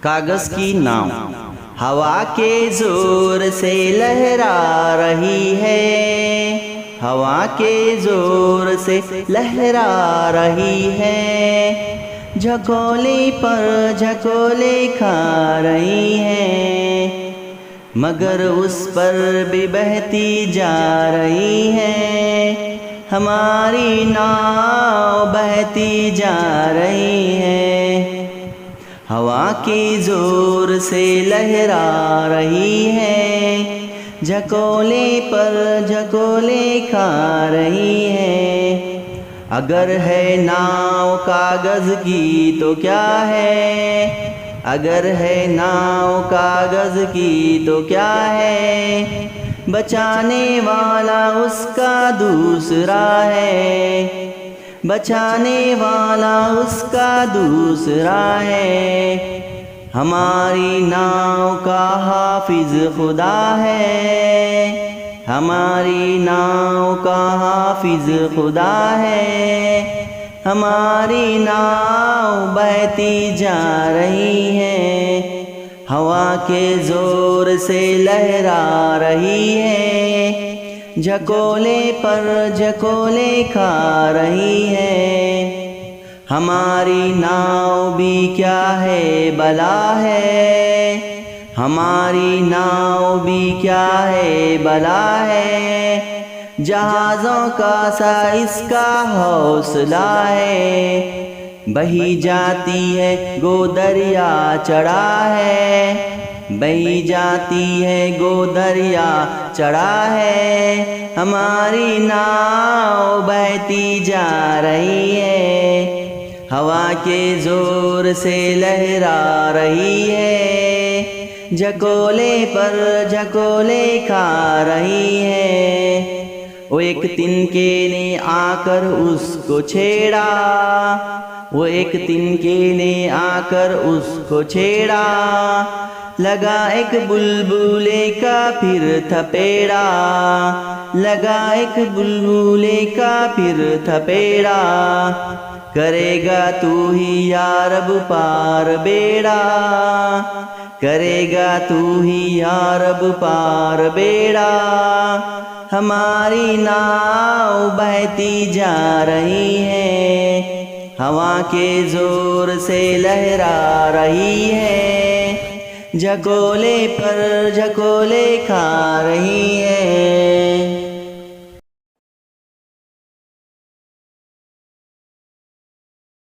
کاغذ کی ناؤ ہوا کے زور سے لہرا رہی ہے، ہوا کے زور سے لہرا رہی ہے، جھکولے پر جھکولے کھا رہی ہے، مگر اس پر بھی بہتی جا رہی ہے، ہماری ناؤ بہتی جا رہی ہے، ہوا کے زور سے لہرا رہی ہے، جھکولے پر جھکولے کھا رہی ہے، اگر ہے ناؤ کاغذ کی تو کیا ہے، اگر ہے ناؤ کاغذ کی تو کیا ہے، بچانے والا اس کا دوسرا ہے، بچانے والا اس کا دوسرا ہے، ہماری ناؤ کا حافظ خدا ہے، ہماری ناؤ کا حافظ خدا ہے، ہماری ناؤ بہتی جا رہی ہے، ہوا کے زور سے لہرا رہی ہے، جھکولے پر جھکولے کھا رہی ہے، ہماری ناؤ بھی کیا ہے بلا ہے، ہماری ناؤ بھی کیا ہے بلا ہے، جہازوں کا سا اس کا حوصلہ ہے، بہی جاتی ہے گو دریا چڑھا ہے، بہی جاتی ہے گو دریا چڑھا ہے، ہماری ناؤ بہتی جا رہی ہے، ہوا کے زور سے لہرا رہی ہے، جھکولے پر جھکولے کھا رہی ہے، وہ ایک تنکے نے آ کر اس کو چھیڑا، وہ ایک تنکے نے آ کر اس کو چھیڑا، لگا ایک بلبلے کا پھر تھپیڑا، لگا ایک بلبلے کا پھر تھپیڑا، کرے گا تو ہی یا رب پار بیڑا، کرے گا تو ہی یا رب پار بیڑا، ہماری ناؤ بہتی جا رہی ہے، ہوا کے زور سے لہرا رہی ہے، جھکولے پر جھکولے کھا رہی ہے۔